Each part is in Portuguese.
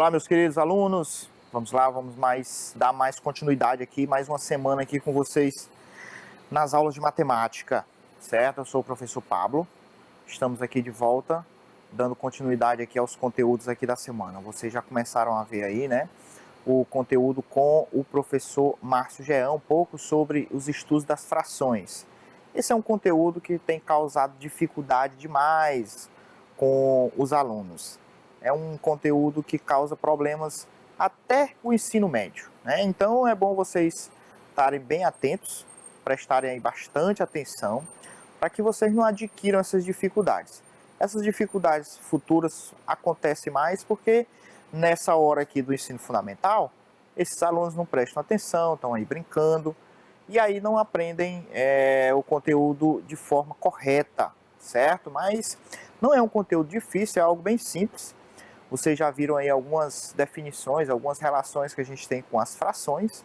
Olá, meus queridos alunos, vamos lá, dar mais continuidade aqui, mais uma semana aqui com vocês nas aulas de matemática, certo? Eu sou o professor Pablo, estamos aqui de volta, dando continuidade aqui aos conteúdos aqui da semana. Vocês já começaram a ver aí, né, o conteúdo com o professor Márcio Jean, um pouco sobre os estudos das frações. Esse é um conteúdo que tem causado dificuldade demais com os alunos. É um conteúdo que causa problemas até o ensino médio, né? Então é bom vocês estarem bem atentos, prestarem aí bastante atenção, para que vocês não adquiram essas dificuldades. Essas dificuldades futuras acontecem mais porque nessa hora aqui do ensino fundamental, esses alunos não prestam atenção, estão aí brincando, e aí não aprendem o conteúdo de forma correta, certo? Mas não é um conteúdo difícil, é algo bem simples. Vocês já viram aí algumas definições, algumas relações que a gente tem com as frações,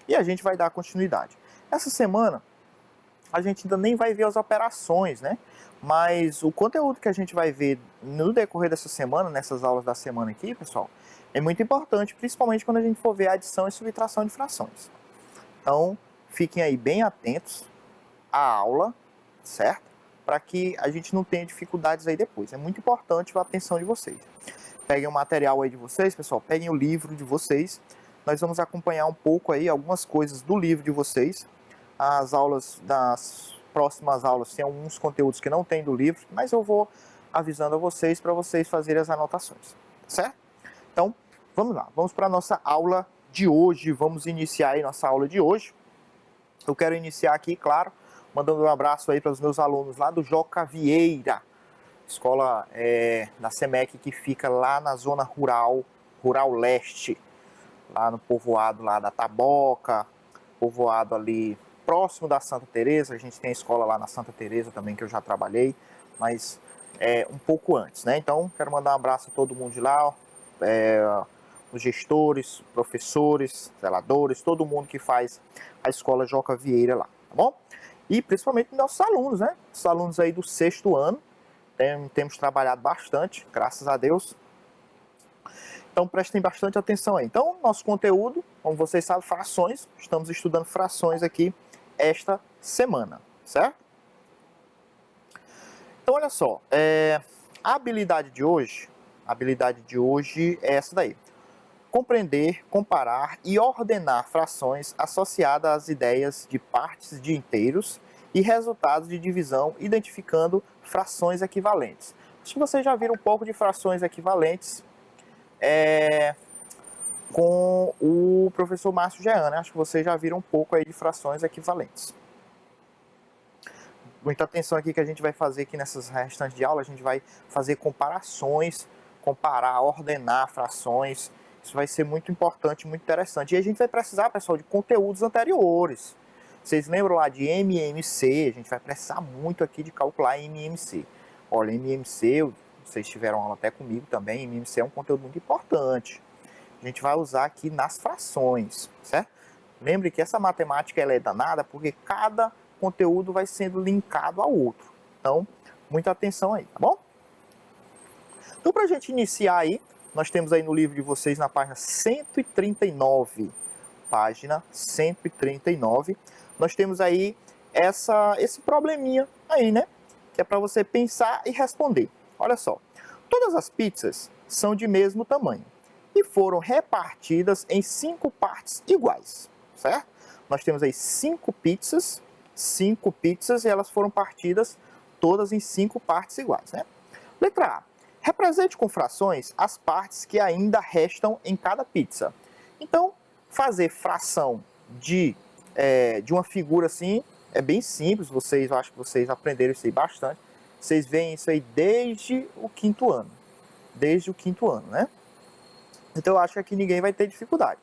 e a gente vai dar continuidade. Essa semana, a gente ainda nem vai ver as operações, né? Mas o conteúdo que a gente vai ver no decorrer dessa semana, nessas aulas da semana aqui, pessoal, é muito importante, principalmente quando a gente for ver a adição e subtração de frações. Então, fiquem aí bem atentos à aula, certo? Para que a gente não tenha dificuldades aí depois. É muito importante a atenção de vocês. Peguem o material aí de vocês, pessoal, peguem o livro de vocês. Nós vamos acompanhar um pouco aí algumas coisas do livro de vocês. As aulas das próximas aulas tem alguns conteúdos que não tem do livro, mas eu vou avisando a vocês para vocês fazerem as anotações, certo? Então, vamos lá, vamos para a nossa aula de hoje, vamos iniciar aí nossa aula de hoje. Eu quero iniciar aqui, claro, mandando um abraço aí para os meus alunos lá do Joca Vieira, escola da SEMEC que fica lá na zona rural leste, lá no povoado lá da Taboca, povoado ali próximo da Santa Teresa. A gente tem a escola lá na Santa Teresa também que eu já trabalhei, mas um pouco antes, né? Então, quero mandar um abraço a todo mundo de lá, os gestores, professores, zeladores, todo mundo que faz a escola Joca Vieira lá, tá bom? E principalmente nossos alunos, né? Os alunos aí do 6º ano, temos trabalhado bastante, graças a Deus. Então prestem bastante atenção aí. Então, nosso conteúdo, como vocês sabem, frações. Estamos estudando frações aqui esta semana, certo? Então, olha só, a habilidade de hoje é essa daí. Compreender, comparar e ordenar frações associadas às ideias de partes de inteiros e resultados de divisão, identificando frações equivalentes. Acho que vocês já viram um pouco de frações equivalentes com o professor Márcio Jean, né? Acho que vocês já viram um pouco aí de frações equivalentes. Muita atenção aqui que a gente vai fazer aqui nessas restantes de aula, a gente vai fazer comparações, comparar, ordenar frações. Isso vai ser muito importante, muito interessante. E a gente vai precisar, pessoal, de conteúdos anteriores. Vocês lembram lá de MMC? A gente vai precisar muito aqui de calcular MMC. Olha, MMC, vocês tiveram aula até comigo também, MMC é um conteúdo muito importante. A gente vai usar aqui nas frações, certo? Lembre que essa matemática ela é danada porque cada conteúdo vai sendo linkado ao outro. Então, muita atenção aí, tá bom? Então, para a gente iniciar aí, nós temos aí no livro de vocês na página 139. Página 139. Nós temos aí esse probleminha aí, né? Que é para você pensar e responder. Olha só. Todas as pizzas são de mesmo tamanho e foram repartidas em 5 partes iguais, certo? Nós temos aí 5 pizzas e elas foram partidas todas em 5 partes iguais, né? Letra A. Represente com frações as partes que ainda restam em cada pizza. Então, fazer fração de uma figura assim é bem simples. Eu acho que vocês aprenderam isso aí bastante. Vocês veem isso aí desde o 5º ano. Desde o 5º ano, né? Então, eu acho que aqui ninguém vai ter dificuldade.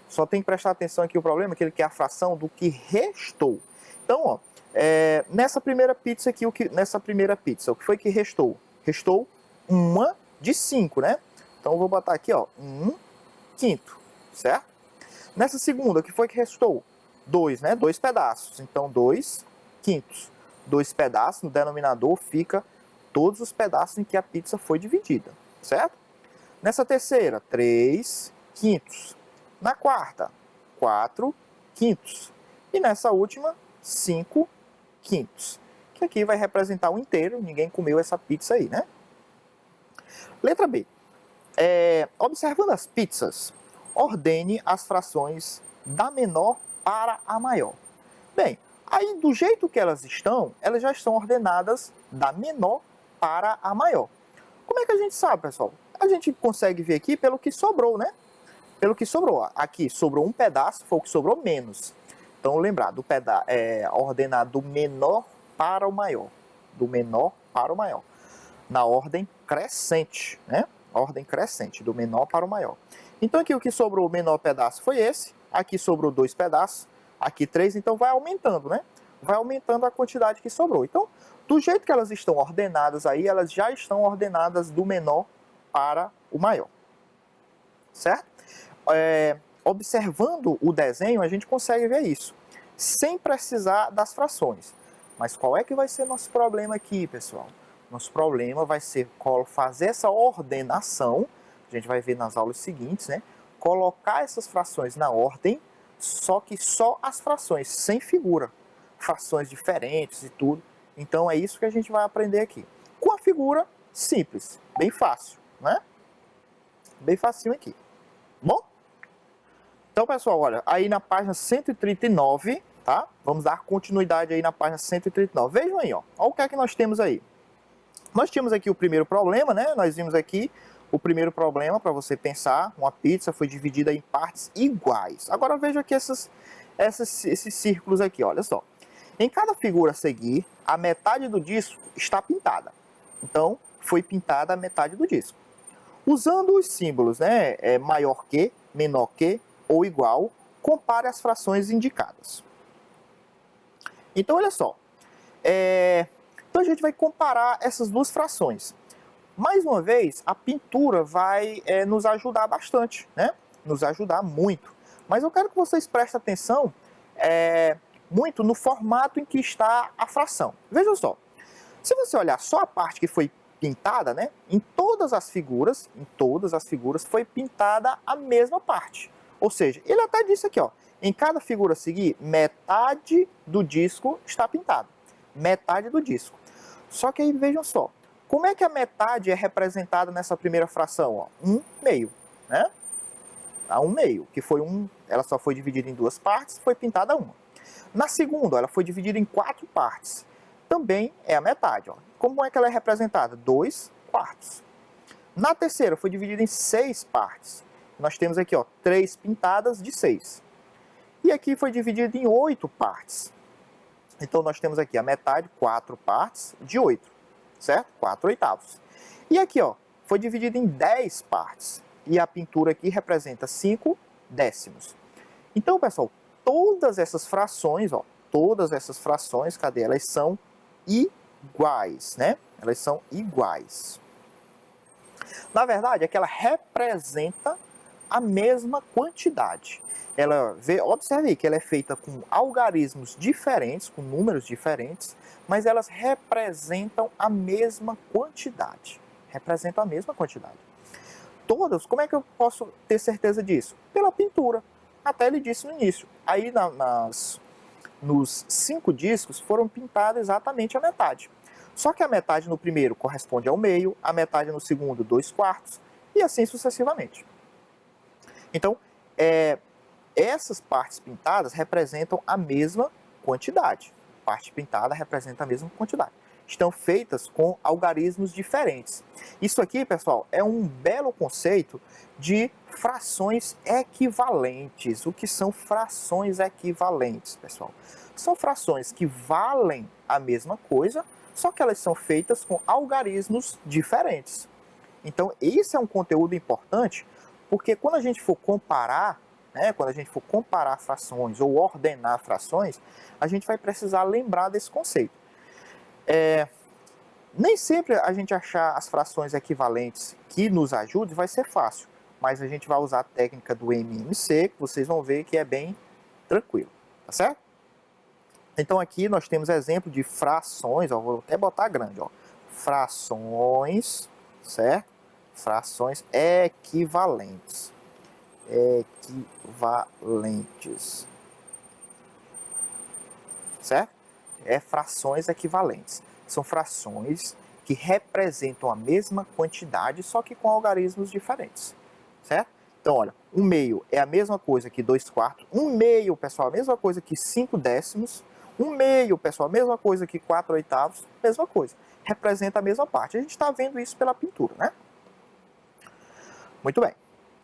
Só tem que prestar atenção aqui, o problema é que ele quer a fração do que restou. Então, ó, nessa primeira pizza aqui, o que foi que restou? Restou uma de 5, né? Então, eu vou botar aqui, ó, 1/5, certo? Nessa segunda, o que foi que restou? 2, né? 2 pedaços. Então, 2/5. 2 pedaços, no denominador fica todos os pedaços em que a pizza foi dividida, certo? Nessa terceira, 3 quintos. Na quarta, 4 quintos. E nessa última, 5 quintos. Que aqui vai representar o inteiro, ninguém comeu essa pizza aí, né? Letra B. Observando as pizzas, ordene as frações da menor para a maior. Bem, aí do jeito que elas já estão ordenadas da menor para a maior. Como é que a gente sabe, pessoal? A gente consegue ver aqui pelo que sobrou, né? Pelo que sobrou. Aqui sobrou um pedaço, foi o que sobrou menos. Então, lembrar, ordenar do menor para o maior. Do menor para o maior. Na ordem crescente, né? Ordem crescente, do menor para o maior. Então, aqui o que sobrou, o menor pedaço foi esse. Aqui sobrou 2 pedaços. Aqui 3, então vai aumentando, né? Vai aumentando a quantidade que sobrou. Então, do jeito que elas estão ordenadas aí, elas já estão ordenadas do menor para o maior. Certo? Observando o desenho, a gente consegue ver isso, sem precisar das frações. Mas qual é que vai ser nosso problema aqui, pessoal? Nosso problema vai ser fazer essa ordenação, a gente vai ver nas aulas seguintes, né? Colocar essas frações na ordem, só que só as frações, sem figura. Frações diferentes e tudo. Então é isso que a gente vai aprender aqui. Com a figura simples, bem fácil, né? Bem facinho aqui. Bom? Então, pessoal, olha, aí na página 139, tá? Vamos dar continuidade aí na página 139. Vejam aí, ó. Olha o que é que nós temos aí. Nós tínhamos aqui o primeiro problema, né? Nós vimos aqui o primeiro problema para você pensar. Uma pizza foi dividida em partes iguais. Agora veja aqui esses círculos aqui, olha só. Em cada figura a seguir, a metade do disco está pintada. Então, foi pintada a metade do disco. Usando os símbolos, né? Maior que, menor que ou igual, compare as frações indicadas. Então, olha só. Então, a gente vai comparar essas duas frações. Mais uma vez, a pintura vai nos ajudar bastante, né? Nos ajudar muito. Mas eu quero que vocês prestem atenção muito no formato em que está a fração. Vejam só. Se você olhar só a parte que foi pintada, né? Em todas as figuras foi pintada a mesma parte. Ou seja, ele até disse aqui, ó, em cada figura a seguir, metade do disco está pintada. Metade do disco. Só que aí vejam só, como é que a metade é representada nessa primeira fração? Ó? 1/2, né? A 1/2, que foi ela só foi dividida em 2 partes, foi pintada uma. Na segunda, ela foi dividida em 4 partes. Também é a metade. Ó. Como é que ela é representada? 2/4. Na terceira, foi dividida em 6 partes. Nós temos aqui, ó, 3 pintadas de 6. E aqui foi dividido em 8 partes. Então, nós temos aqui a metade, 4 partes de 8, certo? 4/8. E aqui, ó, foi dividido em 10 partes. E a pintura aqui representa 5/10. Então, pessoal, todas essas frações, ó, cadê? Elas são iguais, né? Elas são iguais. Na verdade, é que ela representa a mesma quantidade. Observe aí que ela é feita com algarismos diferentes, com números diferentes, mas elas representam a mesma quantidade. Representam a mesma quantidade. Todas, como é que eu posso ter certeza disso? Pela pintura. Até ele disse no início. Aí nos 5 discos foram pintadas exatamente a metade. Só que a metade no primeiro corresponde ao meio, a metade no segundo, 2/4, e assim sucessivamente. Então, essas partes pintadas representam a mesma quantidade. Parte pintada representa a mesma quantidade. Estão feitas com algarismos diferentes. Isso aqui, pessoal, é um belo conceito de frações equivalentes. O que são frações equivalentes, pessoal? São frações que valem a mesma coisa, só que elas são feitas com algarismos diferentes. Então, esse é um conteúdo importante, porque quando a gente for comparar, frações ou ordenar frações, a gente vai precisar lembrar desse conceito. Nem sempre a gente achar as frações equivalentes que nos ajude vai ser fácil, mas a gente vai usar a técnica do MMC, que vocês vão ver que é bem tranquilo, tá certo? Então aqui nós temos exemplo de frações, ó, vou até botar grande, ó, frações, certo? frações equivalentes. Equivalentes. Certo? Frações equivalentes. São frações que representam a mesma quantidade, só que com algarismos diferentes. Certo? Então, olha, 1/2 é a mesma coisa que 2/4. 1/2, pessoal, a mesma coisa que 5/10. 1/2, pessoal, a mesma coisa que 4/8. Mesma coisa. Representa a mesma parte. A gente está vendo isso pela pintura, né? Muito bem.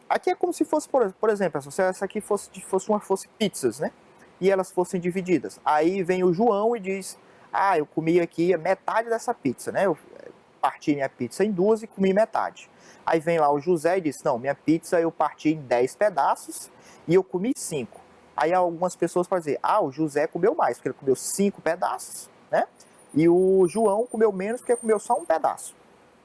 Aqui é como se fosse, por exemplo, se essa aqui fosse pizzas, né? E elas fossem divididas. Aí vem o João e diz, eu comi aqui metade dessa pizza, né? Eu parti minha pizza em 2 e comi metade. Aí vem lá o José e diz, não, minha pizza eu parti em 10 pedaços e eu comi 5. Aí algumas pessoas podem dizer, o José comeu mais, porque ele comeu 5 pedaços, né? E o João comeu menos porque comeu só um pedaço.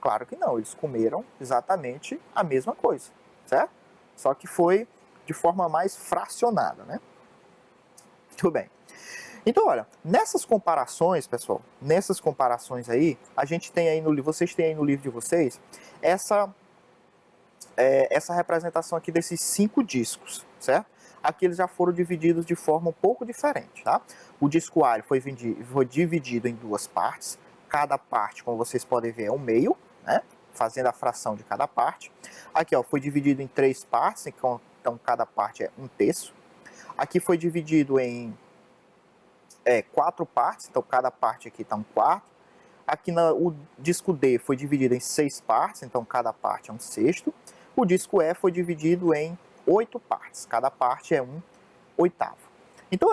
Claro que não, eles comeram exatamente a mesma coisa, certo? Só que foi de forma mais fracionada, né? Muito bem. Então, olha, nessas comparações, pessoal, nessas comparações aí, a gente tem aí vocês têm aí no livro de vocês essa representação aqui desses 5 discos, certo? Aqui eles já foram divididos de forma um pouco diferente, tá? O disco A foi dividido em 2 partes. Cada parte, como vocês podem ver, é 1/2, né? Fazendo a fração de cada parte. Aqui, ó, foi dividido em 3 partes, então cada parte é 1/3. Aqui foi dividido em 4 partes, então cada parte aqui está 1/4. Aqui o disco D foi dividido em 6 partes, então cada parte é 1/6. O disco E foi dividido em 8 partes, cada parte é 1/8. Então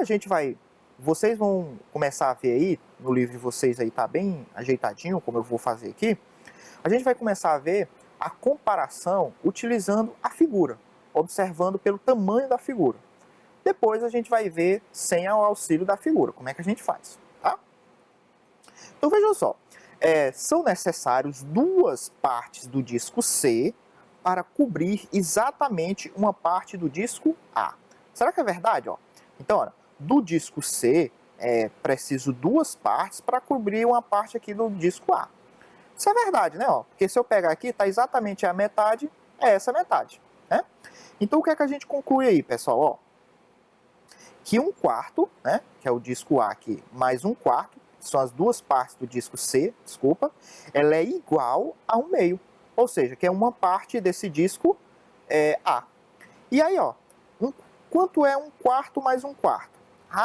vocês vão começar a ver aí, no livro de vocês aí tá bem ajeitadinho, como eu vou fazer aqui. A gente vai começar a ver a comparação utilizando a figura, observando pelo tamanho da figura. Depois a gente vai ver sem o auxílio da figura, como é que a gente faz, tá? Então vejam só, são necessários 2 partes do disco C para cobrir exatamente uma parte do disco A. Será que é verdade? Ó? Então, olha, do disco C é preciso 2 partes para cobrir uma parte aqui do disco A. Isso é verdade, né? Ó, porque se eu pegar aqui, está exatamente a metade, é essa metade, né? Então o que é que a gente conclui aí, pessoal? Ó, que 1/4, né, que é o disco A aqui, mais 1/4, são as 2 partes do disco C, desculpa, ela é igual a 1/2, ou seja, que é uma parte desse disco A. E aí, ó, quanto é 1/4 mais 1/4?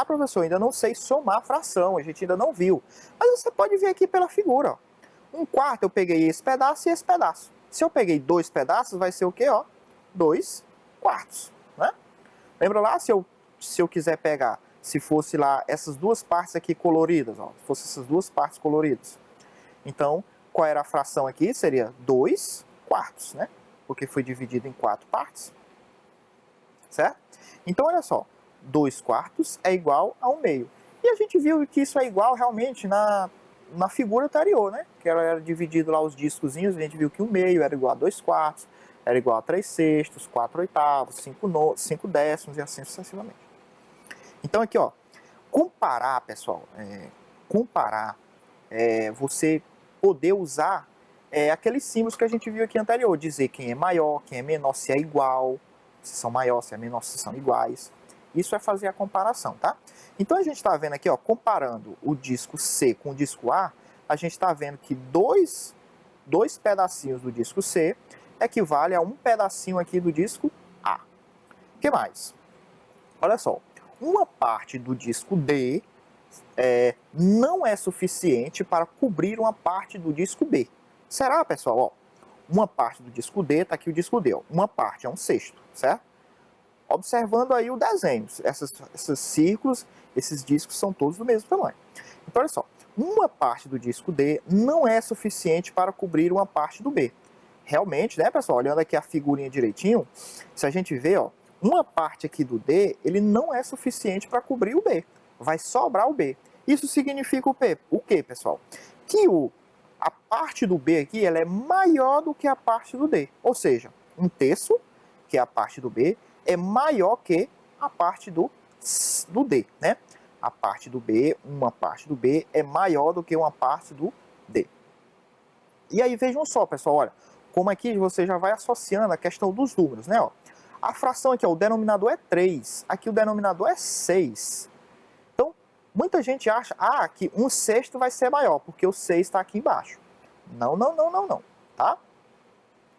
Professor, ainda não sei somar a fração, a gente ainda não viu. Mas você pode ver aqui pela figura, ó. 1/4 eu peguei esse pedaço e esse pedaço. Se eu peguei 2 pedaços, vai ser o quê, ó? 2/4, né? Lembra lá, se eu quiser pegar, se fosse lá essas 2 partes aqui coloridas, ó, se fosse essas 2 partes coloridas. Então, qual era a fração aqui? Seria 2/4, né? Porque foi dividido em 4 partes. Certo? Então, olha só, 2/4 é igual a 1/2. E a gente viu que isso é igual realmente na figura anterior, né? Que ela era dividido lá os discozinhos, a gente viu que 1/2 era igual a 2/4, era igual a 3/6, 4/8, 5/10 e assim sucessivamente. Então aqui, ó, comparar, pessoal, você poder usar aqueles símbolos que a gente viu aqui anterior, dizer quem é maior, quem é menor, se é igual, se são maior, se é menor, se são iguais. Isso é fazer a comparação, tá? Então a gente está vendo aqui, ó, comparando o disco C com o disco A, a gente está vendo que dois pedacinhos do disco C equivale a um pedacinho aqui do disco A. O que mais? Olha só, uma parte do disco D não é suficiente para cobrir uma parte do disco B. Será, pessoal? Ó, uma parte do disco D, tá aqui o disco D, ó, uma parte é 1/6, certo? Observando aí o desenho, esses círculos, esses discos são todos do mesmo tamanho. Então, olha só, uma parte do disco D não é suficiente para cobrir uma parte do B. Realmente, né, pessoal, olhando aqui a figurinha direitinho, se a gente vê, ó, uma parte aqui do D, ele não é suficiente para cobrir o B. Vai sobrar o B. Isso significa o quê, pessoal? Que a parte do B aqui, ela é maior do que a parte do D. Ou seja, 1/3, que é a parte do B, é maior que a parte do D, né? A parte do B, uma parte do B é maior do que uma parte do D. E aí vejam só, pessoal, olha, como aqui você já vai associando a questão dos números, né? Ó, a fração aqui, ó, o denominador é 3, aqui o denominador é 6. Então, muita gente acha que 1/6 vai ser maior, porque o 6 está aqui embaixo. Não, não, não, não, não, tá?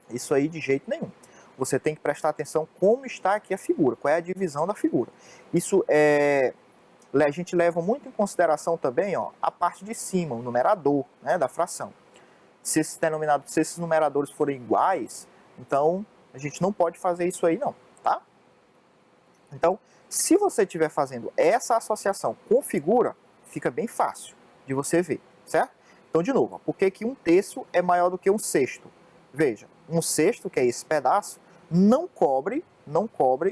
Isso aí de jeito nenhum. Você tem que prestar atenção como está aqui a figura, qual é a divisão da figura. Isso a gente leva muito em consideração também, ó, a parte de cima, o numerador, né, da fração. Se esses numeradores forem iguais, então a gente não pode fazer isso aí não, tá? Então, se você estiver fazendo essa associação com figura, fica bem fácil de você ver, certo? Então, de novo, por que 1/3 é maior do que 1/6? Veja, 1/6, que é esse pedaço, não cobre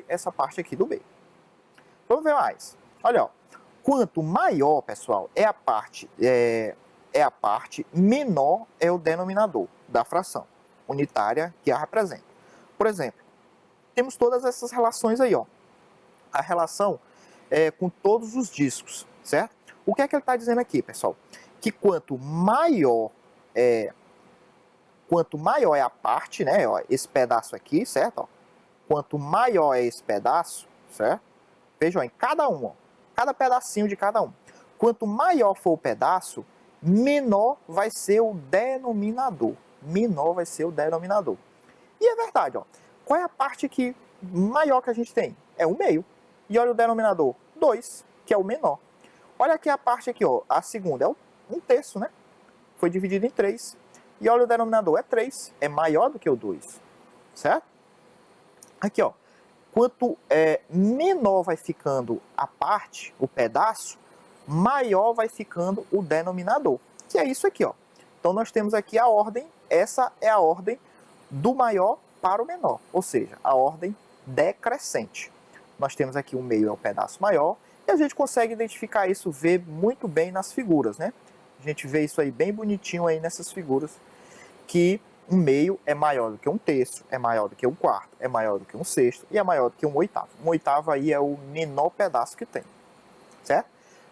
essa parte aqui do meio. Vamos ver mais. Olha, ó, quanto maior, pessoal, é a parte menor é o denominador da fração unitária que a representa. Por exemplo, temos todas essas relações aí, ó. A relação com todos os discos, certo? O que é que ele está dizendo aqui, pessoal? Que quanto maior é a parte, né, ó, esse pedaço aqui, certo? Ó, quanto maior é esse pedaço, certo? Vejam, em cada um, ó, cada pedacinho de cada um. Quanto maior for o pedaço, menor vai ser o denominador. Menor vai ser o denominador. E é verdade, ó. Qual é a parte maior que a gente tem? É o meio. E olha o denominador, 2, que é o menor. Olha aqui a parte aqui, ó, a segunda, é 1/3, né? Foi dividido em 3. E olha o denominador, é 3, é maior do que o 2, certo? Aqui, ó, quanto menor vai ficando a parte, o pedaço, maior vai ficando o denominador, que é isso aqui, ó. Então nós temos aqui a ordem, essa é a ordem do maior para o menor, ou seja, a ordem decrescente. Nós temos aqui o meio é o pedaço maior, e a gente consegue identificar isso, ver muito bem nas figuras, né? A gente vê isso aí bem bonitinho aí nessas figuras, que um meio é maior do que 1/3, é maior do que 1/4, é maior do que 1/6 e é maior do que 1/8. 1/8 aí é o menor pedaço que tem, certo?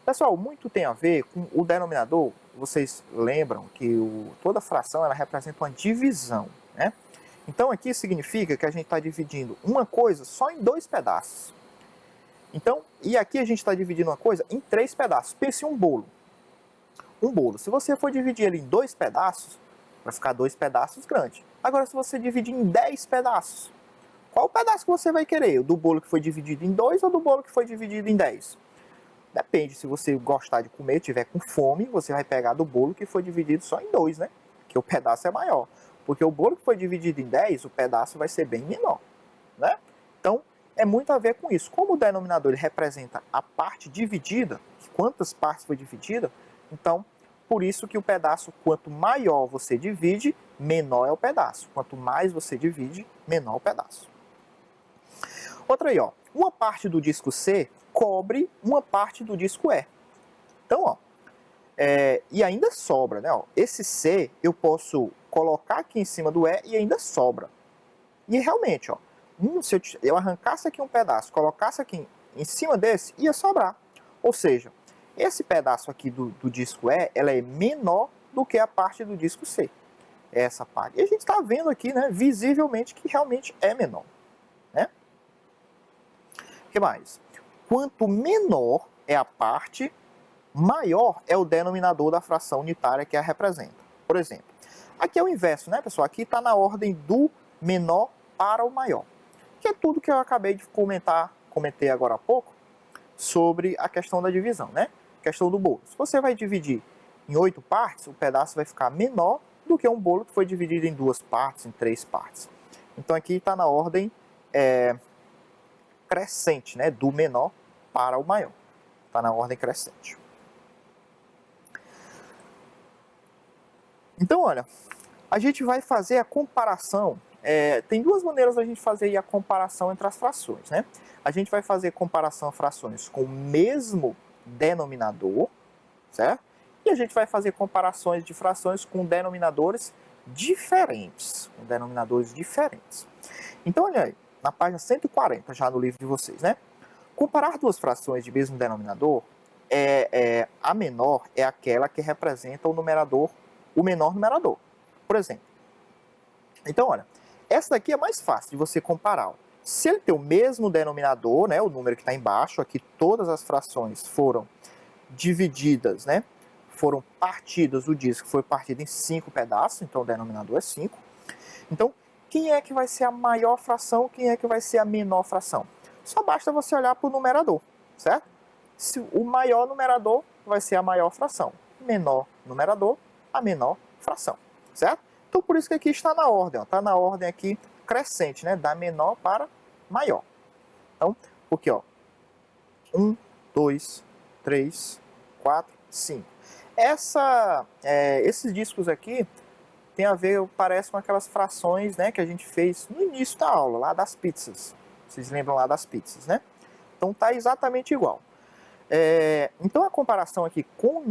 Pessoal, muito tem a ver com o denominador. Vocês lembram que toda fração ela representa uma divisão, né? Então aqui significa que a gente está dividindo uma coisa só em 2 pedaços. Então, e aqui a gente está dividindo uma coisa em 3 pedaços. Pense em um bolo. Um bolo, se você for dividir ele em 2 pedaços, vai ficar 2 pedaços grandes. Agora, se você dividir em 10 pedaços, qual pedaço que você vai querer? O do bolo que foi dividido em 2 ou do bolo que foi dividido em 10? Depende, se você gostar de comer, tiver com fome, você vai pegar do bolo que foi dividido só em 2, né? Que o pedaço é maior. Porque o bolo que foi dividido em 10, o pedaço vai ser bem menor, né? Então, é muito a ver com isso. Como o denominador ele representa a parte dividida, quantas partes foi dividida, então, por isso que o pedaço, quanto maior você divide, menor é o pedaço. Quanto mais você divide, menor é o pedaço. Outra aí, ó. Uma parte do disco C cobre uma parte do disco E. Então, ó, e ainda sobra, né? Ó, esse C eu posso colocar aqui em cima do E e ainda sobra. E realmente, ó, se eu arrancasse aqui um pedaço, colocasse aqui em cima desse, ia sobrar. Ou seja, esse pedaço aqui do disco E, ela é menor do que a parte do disco C. Essa parte. E a gente está vendo aqui, né, visivelmente, que realmente é menor, né? O que mais? Quanto menor é a parte, maior é o denominador da fração unitária que a representa. Por exemplo, aqui é o inverso, né, pessoal? Aqui está na ordem do menor para o maior. Que é tudo que eu acabei de comentei agora há pouco, sobre a questão da divisão, né? Questão do bolo. Se você vai dividir em 8 partes, o pedaço vai ficar menor do que um bolo que foi dividido em 2 partes, em 3 partes. Então aqui está na ordem crescente, né? Do menor para o maior. Está na ordem crescente. Então, olha, a gente vai fazer a comparação. Tem 2 maneiras da gente fazer a comparação entre as frações, né? A gente vai fazer comparação a frações com o mesmo denominador, certo? E a gente vai fazer comparações de frações com denominadores diferentes. Então, olha aí, na página 140, já no livro de vocês, né? Comparar 2 frações de mesmo denominador, a menor é aquela que representa o menor numerador. Por exemplo, Então, olha, essa daqui é mais fácil de você comparar. Ó. Se ele tem o mesmo denominador, né, o número que está embaixo, aqui todas as frações foram divididas, né, foram partidas, o disco foi partido em 5 pedaços, então o denominador é 5. Então, quem é que vai ser a maior fração, quem é que vai ser a menor fração? Só basta você olhar para o numerador, certo? Se o maior numerador vai ser a maior fração, menor numerador, a menor fração, certo? Então, por isso que aqui está na ordem, está na ordem aqui crescente, né? Da menor para maior. Então, porque, ó, 1, 2, 3, 4, 5. Esses discos aqui tem a ver, parece com aquelas frações, né, que a gente fez no início da aula, lá das pizzas. Vocês lembram lá das pizzas, né? Então tá exatamente igual. Então a comparação aqui com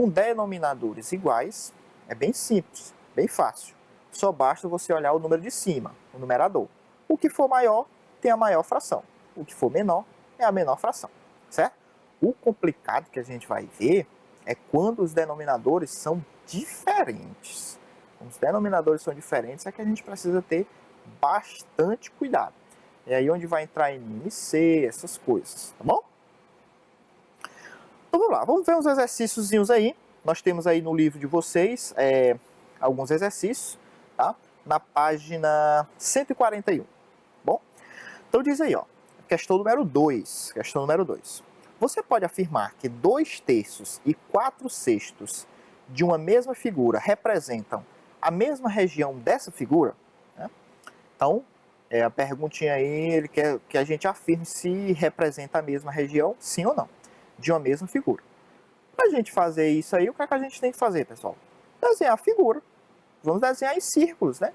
denominadores iguais é bem simples, bem fácil. Só basta você olhar o número de cima, o numerador. O que for maior tem a maior fração. O que for menor é a menor fração, certo? O complicado que a gente vai ver é quando os denominadores são diferentes. Os denominadores são diferentes, é que a gente precisa ter bastante cuidado. É aí onde vai entrar MMC, essas coisas, tá bom? Então vamos lá, vamos ver uns exercíciozinhos aí. Nós temos aí no livro de vocês alguns exercícios, tá? Na página 141, bom? Então diz aí, ó, questão número 2, questão número 2. Você pode afirmar que 2/3 e 4/6 de uma mesma figura representam a mesma região dessa figura? Né? Então, a perguntinha aí, ele quer que a gente afirme se representa a mesma região, sim ou não, de uma mesma figura. Para a gente fazer isso aí, o que é que a gente tem que fazer, pessoal? Desenhar a figura. Vamos desenhar em círculos, né?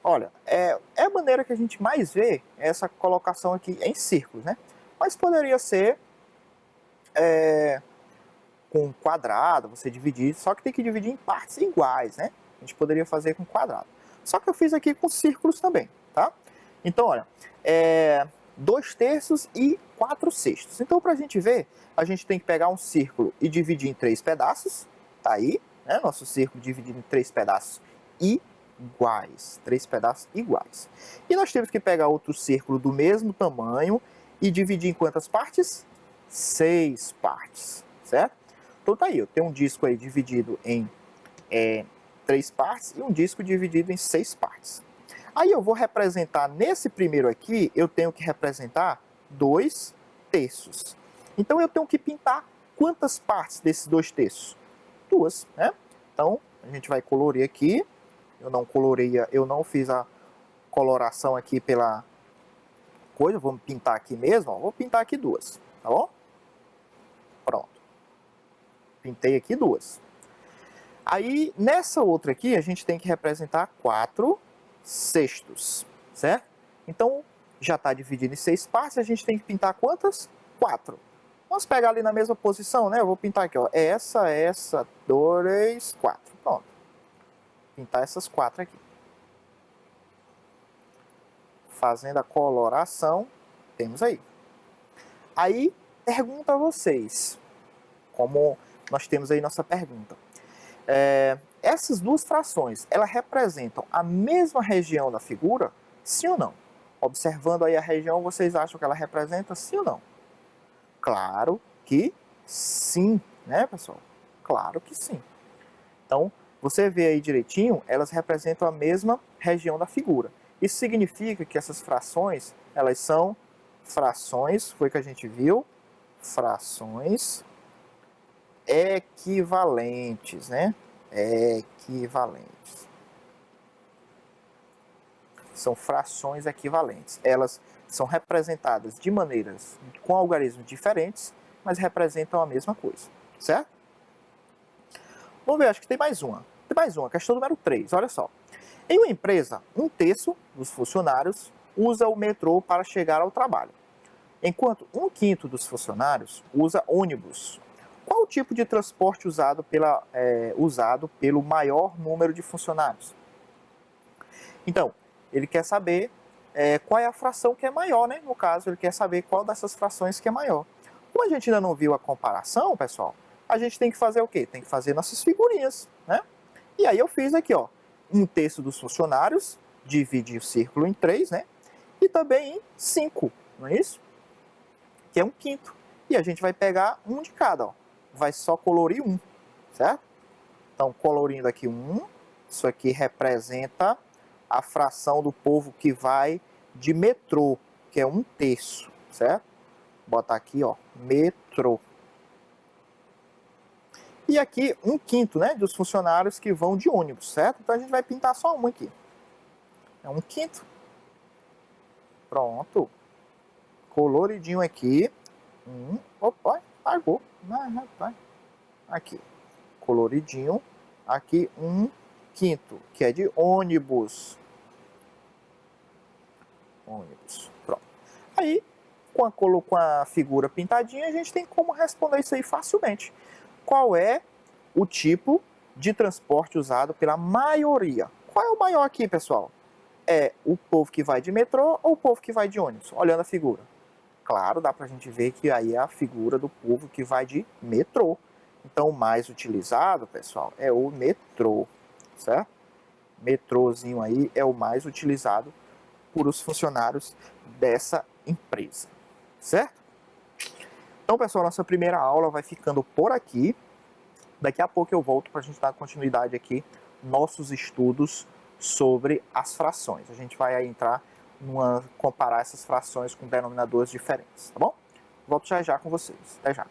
Olha, é a maneira que a gente mais vê essa colocação aqui em círculos, né? Mas poderia ser com quadrado, você dividir, só que tem que dividir em partes iguais, né? A gente poderia fazer com quadrado. Só que eu fiz aqui com círculos também, tá? Então, olha, 2/3 e 4/6. Então, para a gente ver, a gente tem que pegar um círculo e dividir em 3 pedaços, tá aí, né? Nosso círculo dividido em 3 pedaços iguais, 3 pedaços iguais. E nós temos que pegar outro círculo do mesmo tamanho e dividir em quantas partes? 6 partes, certo? Então tá aí, eu tenho um disco aí dividido em 3 partes e um disco dividido em 6 partes. Aí eu vou representar, nesse primeiro aqui, eu tenho que representar 2/3. Então eu tenho que pintar quantas partes desses 2/3? 2, né? Então a gente vai colorir aqui. Eu não fiz a coloração aqui pela coisa, vamos pintar aqui mesmo, ó. Vou pintar aqui 2, tá bom? Pronto. Pintei aqui 2. Aí, nessa outra aqui, a gente tem que representar 4/6, certo? Então, já está dividido em 6 partes, a gente tem que pintar quantas? 4. Vamos pegar ali na mesma posição, né? Eu vou pintar aqui, ó. Essa, 2, 4. Pronto. Pintar essas 4 aqui. Fazendo a coloração, temos aí. Aí, pergunta a vocês, como nós temos aí nossa pergunta. Essas duas frações, elas representam a mesma região da figura? Sim ou não? Observando aí a região, vocês acham que ela representa sim ou não? Claro que sim, né, pessoal? Claro que sim. Então, você vê aí direitinho, elas representam a mesma região da figura. Isso significa que essas frações, elas são frações, foi o que a gente viu, frações equivalentes, né? Equivalentes. São frações equivalentes. Elas são representadas de maneiras com algarismos diferentes, mas representam a mesma coisa, certo? Vamos ver, acho que tem mais uma. Tem mais uma, questão número 3, olha só. Em uma empresa, 1/3 dos funcionários usa o metrô para chegar ao trabalho, enquanto 1/5 dos funcionários usa ônibus. Qual o tipo de transporte usado pelo maior número de funcionários? Então, ele quer saber qual é a fração que é maior, né? No caso, ele quer saber qual dessas frações que é maior. Como a gente ainda não viu a comparação, pessoal, a gente tem que fazer o quê? Tem que fazer nossas figurinhas, né? E aí eu fiz aqui, ó, 1/3 dos funcionários, divide o círculo em 3, né? E também em 5, não é isso? Que é 1/5. E a gente vai pegar um de cada, ó. Vai só colorir um, certo? Então, colorindo aqui um, isso aqui representa a fração do povo que vai de metrô, que é 1/3, certo? Vou botar aqui, ó, metrô. E aqui 1/5, né, dos funcionários que vão de ônibus, certo? Então a gente vai pintar só um aqui. É 1/5. Pronto. Coloridinho aqui. Opa, apagou. Vai. Aqui. Coloridinho. Aqui 1/5, que é de ônibus. Ônibus. Pronto. Aí, com a figura pintadinha, a gente tem como responder isso aí facilmente. Qual é o tipo de transporte usado pela maioria? Qual é o maior aqui, pessoal? É o povo que vai de metrô ou o povo que vai de ônibus? Olhando a figura. Claro, dá pra gente ver que aí é a figura do povo que vai de metrô. Então, o mais utilizado, pessoal, é o metrô, certo? Metrôzinho aí é o mais utilizado por os funcionários dessa empresa, certo? Então, pessoal, nossa primeira aula vai ficando por aqui. Daqui a pouco eu volto para a gente dar continuidade aqui nossos estudos sobre as frações. A gente vai entrar comparar essas frações com denominadores diferentes, tá bom? Volto já com vocês. Até já.